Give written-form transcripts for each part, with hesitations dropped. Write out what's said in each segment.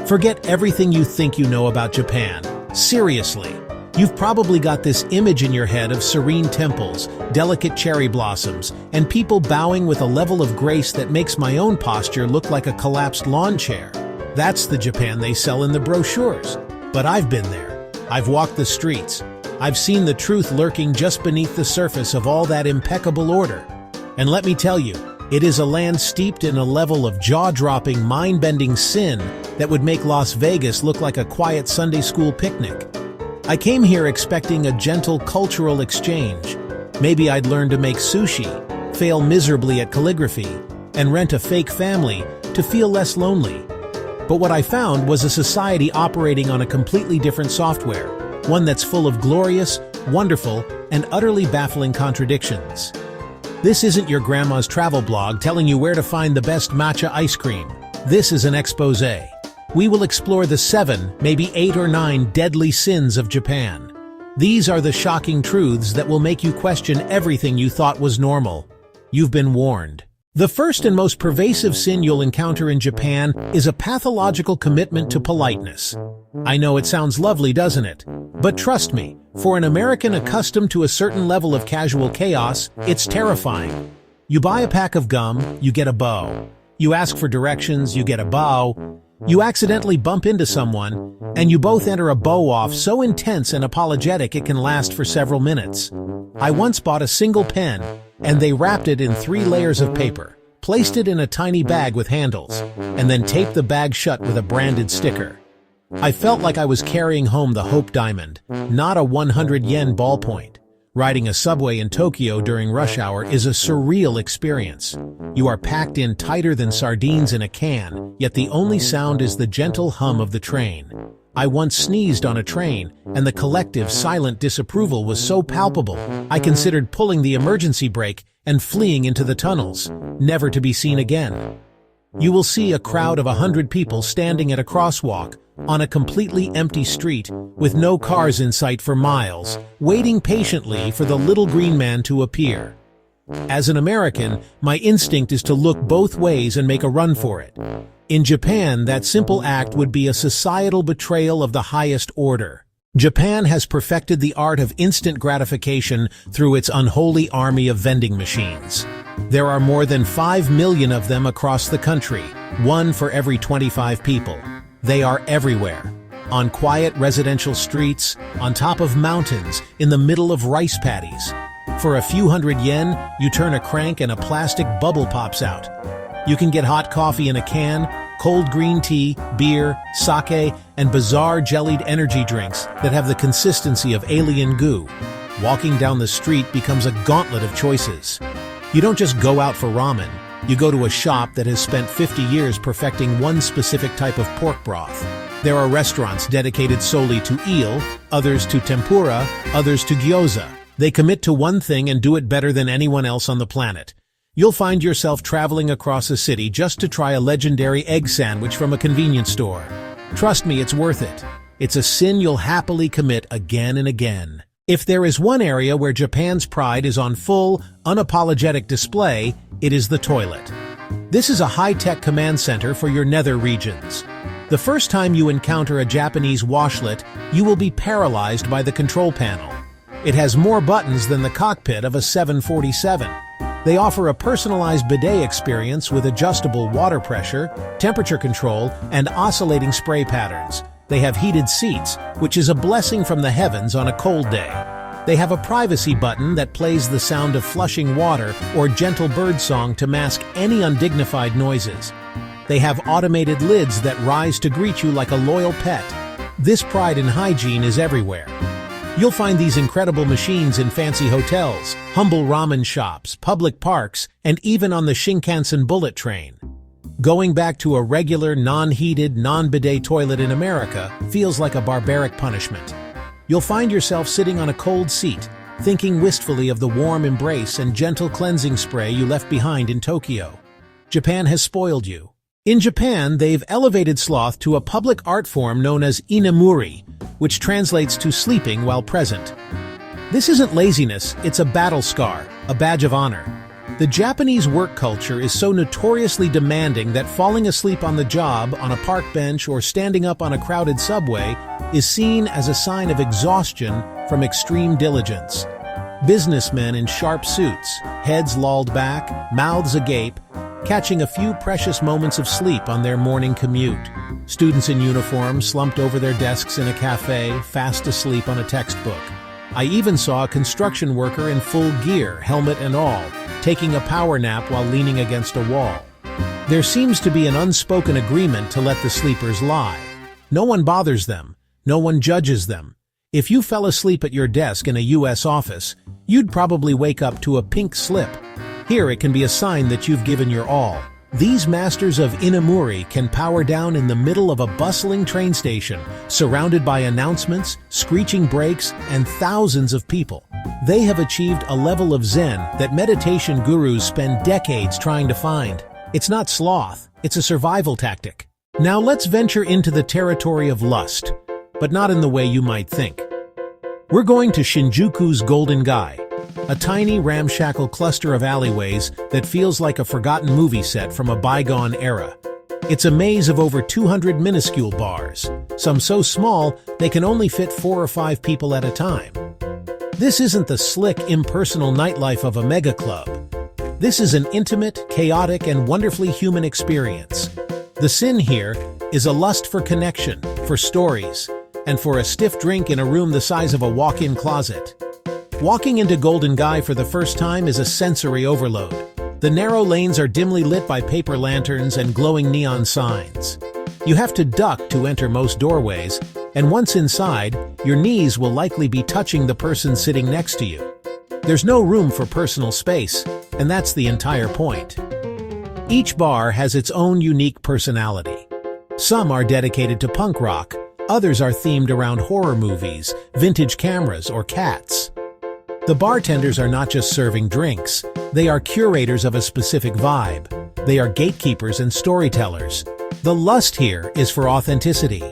Forget everything you think you know about Japan. Seriously. You've probably got this image in your head of serene temples, delicate cherry blossoms, and people bowing with a level of grace that makes my own posture look like a collapsed lawn chair. That's the Japan they sell in the brochures. But I've been there. I've walked the streets. I've seen the truth lurking just beneath the surface of all that impeccable order. And let me tell you, it is a land steeped in a level of jaw-dropping, mind-bending sin that would make Las Vegas look like a quiet Sunday school picnic. I came here expecting a gentle cultural exchange. Maybe I'd learn to make sushi, fail miserably at calligraphy, and rent a fake family to feel less lonely. But what I found was a society operating on a completely different software, one that's full of glorious, wonderful, and utterly baffling contradictions. This isn't your grandma's travel blog telling you where to find the best matcha ice cream. This is an exposé. We will explore the 7, maybe 8 or 9 deadly sins of Japan. These are the shocking truths that will make you question everything you thought was normal. You've been warned. The first and most pervasive sin you'll encounter in Japan is a pathological commitment to politeness. I know it sounds lovely, doesn't it? But trust me, for an American accustomed to a certain level of casual chaos, it's terrifying. You buy a pack of gum, you get a bow. You ask for directions, you get a bow. You accidentally bump into someone, and you both enter a bow-off so intense and apologetic it can last for several minutes. I once bought a single pen, and they wrapped it in 3 layers of paper, placed it in a tiny bag with handles, and then taped the bag shut with a branded sticker. I felt like I was carrying home the Hope Diamond, not a 100-yen ballpoint. Riding a subway in Tokyo during rush hour is a surreal experience. You are packed in tighter than sardines in a can, yet the only sound is the gentle hum of the train. I once sneezed on a train, and the collective silent disapproval was so palpable, I considered pulling the emergency brake and fleeing into the tunnels, never to be seen again. You will see a crowd of 100 people standing at a crosswalk, on a completely empty street, with no cars in sight for miles, waiting patiently for the little green man to appear. As an American, my instinct is to look both ways and make a run for it. In Japan, that simple act would be a societal betrayal of the highest order. Japan has perfected the art of instant gratification through its unholy army of vending machines. There are more than 5 million of them across the country, 1 for every 25 people. They are everywhere. On quiet residential streets, on top of mountains, in the middle of rice paddies. For a few hundred yen, you turn a crank and a plastic bubble pops out. You can get hot coffee in a can, cold green tea, beer, sake, and bizarre jellied energy drinks that have the consistency of alien goo. Walking down the street becomes a gauntlet of choices. You don't just go out for ramen. You go to a shop that has spent 50 years perfecting one specific type of pork broth. There are restaurants dedicated solely to eel, others to tempura, others to gyoza. They commit to one thing and do it better than anyone else on the planet. You'll find yourself traveling across a city just to try a legendary egg sandwich from a convenience store. Trust me, it's worth it. It's a sin you'll happily commit again and again. If there is one area where Japan's pride is on full, unapologetic display, it is the toilet. This is a high-tech command center for your nether regions. The first time you encounter a Japanese washlet, you will be paralyzed by the control panel. It has more buttons than the cockpit of a 747. They offer a personalized bidet experience with adjustable water pressure, temperature control, and oscillating spray patterns. They have heated seats, which is a blessing from the heavens on a cold day. They have a privacy button that plays the sound of flushing water or gentle birdsong to mask any undignified noises. They have automated lids that rise to greet you like a loyal pet. This pride in hygiene is everywhere. You'll find these incredible machines in fancy hotels, humble ramen shops, public parks, and even on the Shinkansen bullet train. Going back to a regular, non-heated, non-bidet toilet in America feels like a barbaric punishment. You'll find yourself sitting on a cold seat, thinking wistfully of the warm embrace and gentle cleansing spray you left behind in Tokyo. Japan has spoiled you. In Japan, they've elevated sloth to a public art form known as inamuri, which translates to sleeping while present. This isn't laziness, it's a battle scar, a badge of honor. The Japanese work culture is so notoriously demanding that falling asleep on the job, on a park bench, or standing up on a crowded subway is seen as a sign of exhaustion from extreme diligence. Businessmen in sharp suits, heads lolled back, mouths agape, catching a few precious moments of sleep on their morning commute. Students in uniform slumped over their desks in a cafe, fast asleep on a textbook. I even saw a construction worker in full gear, helmet and all, taking a power nap while leaning against a wall. There seems to be an unspoken agreement to let the sleepers lie. No one bothers them. No one judges them. If you fell asleep at your desk in a U.S. office, you'd probably wake up to a pink slip. Here it can be a sign that you've given your all. These masters of inamuri can power down in the middle of a bustling train station, surrounded by announcements, screeching brakes, and thousands of people. They have achieved a level of zen that meditation gurus spend decades trying to find. It's not sloth, it's a survival tactic. Now let's venture into the territory of lust, but not in the way you might think. We're going to Shinjuku's Golden Gai, a tiny ramshackle cluster of alleyways that feels like a forgotten movie set from a bygone era. It's a maze of over 200 minuscule bars, some so small they can only fit 4 or 5 people at a time. This isn't the slick, impersonal nightlife of a mega club. This is an intimate, chaotic, and wonderfully human experience. The sin here is a lust for connection, for stories, and for a stiff drink in a room the size of a walk-in closet. Walking into Golden Gai for the first time is a sensory overload. The narrow lanes are dimly lit by paper lanterns and glowing neon signs. You have to duck to enter most doorways, and once inside, your knees will likely be touching the person sitting next to you. There's no room for personal space, and that's the entire point. Each bar has its own unique personality. Some are dedicated to punk rock, others are themed around horror movies, vintage cameras, or cats. The bartenders are not just serving drinks, they are curators of a specific vibe. They are gatekeepers and storytellers. The lust here is for authenticity.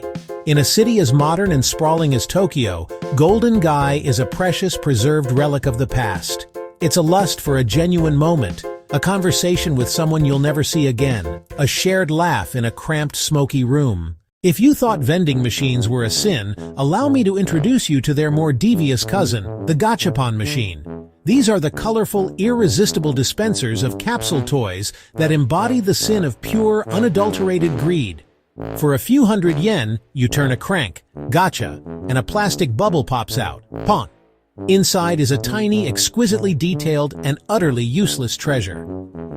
In a city as modern and sprawling as Tokyo, Golden Gai is a precious, preserved relic of the past. It's a lust for a genuine moment, a conversation with someone you'll never see again, a shared laugh in a cramped, smoky room. If you thought vending machines were a sin, allow me to introduce you to their more devious cousin, the gachapon machine. These are the colorful, irresistible dispensers of capsule toys that embody the sin of pure, unadulterated greed. For a few hundred yen, you turn a crank, gacha, and a plastic bubble pops out, pon. Inside is a tiny, exquisitely detailed, and utterly useless treasure.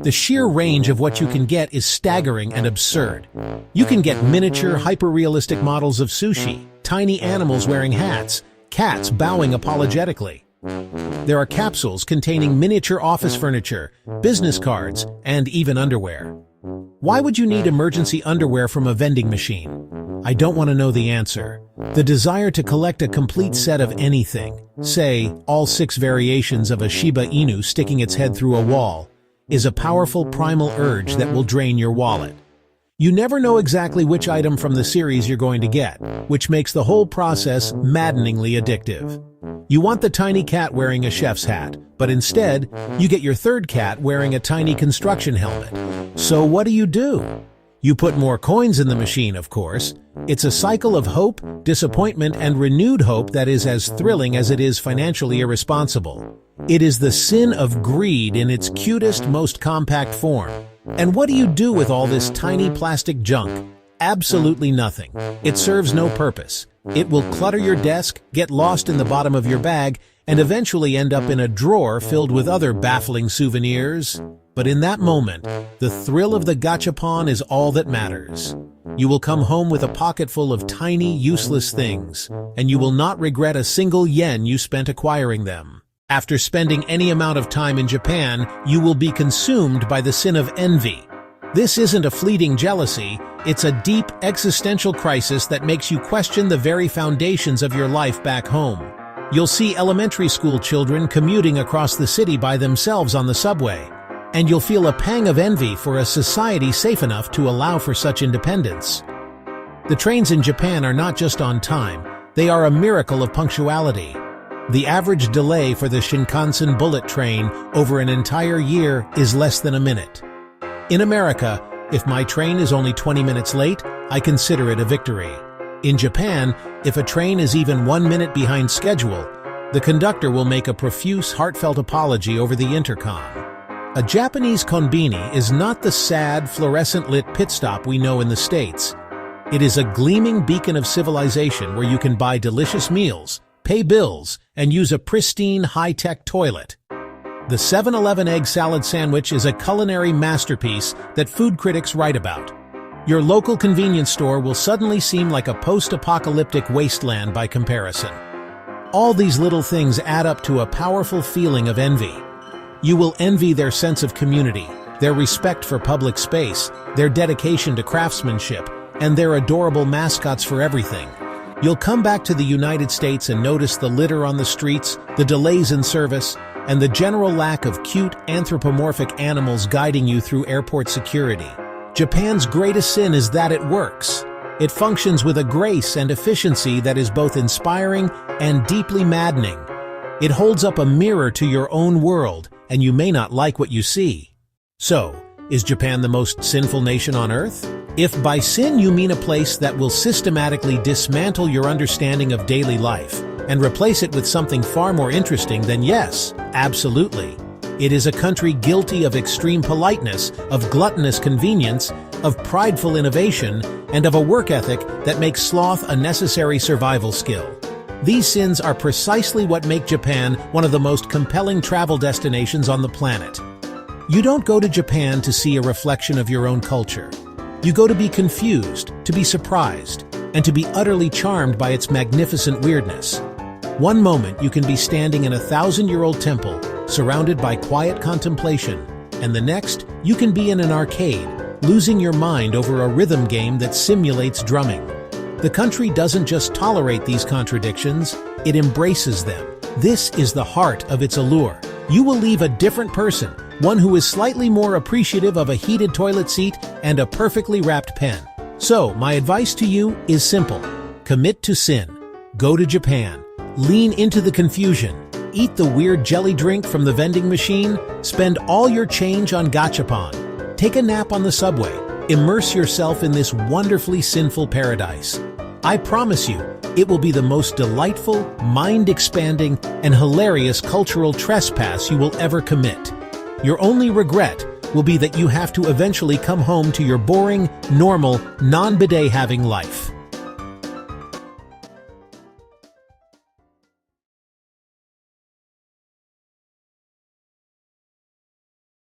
The sheer range of what you can get is staggering and absurd. You can get miniature, hyper-realistic models of sushi, tiny animals wearing hats, cats bowing apologetically. There are capsules containing miniature office furniture, business cards, and even underwear. Why would you need emergency underwear from a vending machine? I don't want to know the answer. The desire to collect a complete set of anything, say, all 6 variations of a Shiba Inu sticking its head through a wall, is a powerful primal urge that will drain your wallet. You never know exactly which item from the series you're going to get, which makes the whole process maddeningly addictive. You want the tiny cat wearing a chef's hat, but instead, you get your third cat wearing a tiny construction helmet. So what do? You put more coins in the machine, of course. It's a cycle of hope, disappointment, and renewed hope that is as thrilling as it is financially irresponsible. It is the sin of greed in its cutest, most compact form. And what do you do with all this tiny plastic junk? Absolutely nothing. It serves no purpose. It will clutter your desk, get lost in the bottom of your bag, and eventually end up in a drawer filled with other baffling souvenirs. But in that moment, the thrill of the gachapon is all that matters. You will come home with a pocket full of tiny, useless things, and you will not regret a single yen you spent acquiring them. After spending any amount of time in Japan, you will be consumed by the sin of envy. This isn't a fleeting jealousy, it's a deep existential crisis that makes you question the very foundations of your life back home. You'll see elementary school children commuting across the city by themselves on the subway, and you'll feel a pang of envy for a society safe enough to allow for such independence. The trains in Japan are not just on time, they are a miracle of punctuality. The average delay for the Shinkansen bullet train over an entire year is less than a minute. In America, if my train is only 20 minutes late, I consider it a victory. In Japan, if a train is even 1 minute behind schedule, the conductor will make a profuse, heartfelt apology over the intercom. A Japanese konbini is not the sad, fluorescent-lit pit stop we know in the States. It is a gleaming beacon of civilization where you can buy delicious meals, pay bills, and use a pristine, high-tech toilet. The 7-Eleven egg salad sandwich is a culinary masterpiece that food critics write about. Your local convenience store will suddenly seem like a post-apocalyptic wasteland by comparison. All these little things add up to a powerful feeling of envy. You will envy their sense of community, their respect for public space, their dedication to craftsmanship, and their adorable mascots for everything. You'll come back to the United States and notice the litter on the streets, the delays in service, and the general lack of cute, anthropomorphic animals guiding you through airport security. Japan's greatest sin is that it works. It functions with a grace and efficiency that is both inspiring and deeply maddening. It holds up a mirror to your own world, and you may not like what you see. So, is Japan the most sinful nation on Earth? If by sin you mean a place that will systematically dismantle your understanding of daily life and replace it with something far more interesting, then yes, absolutely. It is a country guilty of extreme politeness, of gluttonous convenience, of prideful innovation, and of a work ethic that makes sloth a necessary survival skill. These sins are precisely what make Japan one of the most compelling travel destinations on the planet. You don't go to Japan to see a reflection of your own culture. You go to be confused, to be surprised, and to be utterly charmed by its magnificent weirdness. One moment you can be standing in a 1,000-year-old temple, surrounded by quiet contemplation, and the next you can be in an arcade, losing your mind over a rhythm game that simulates drumming. The country doesn't just tolerate these contradictions, it embraces them. This is the heart of its allure. You will leave a different person, one who is slightly more appreciative of a heated toilet seat and a perfectly wrapped pen. So, my advice to you is simple. Commit to sin. Go to Japan. Lean into the confusion. Eat the weird jelly drink from the vending machine. Spend all your change on gachapon. Take a nap on the subway. Immerse yourself in this wonderfully sinful paradise. I promise you, it will be the most delightful, mind-expanding, and hilarious cultural trespass you will ever commit. Your only regret will be that you have to eventually come home to your boring, normal, non-bidet-having life.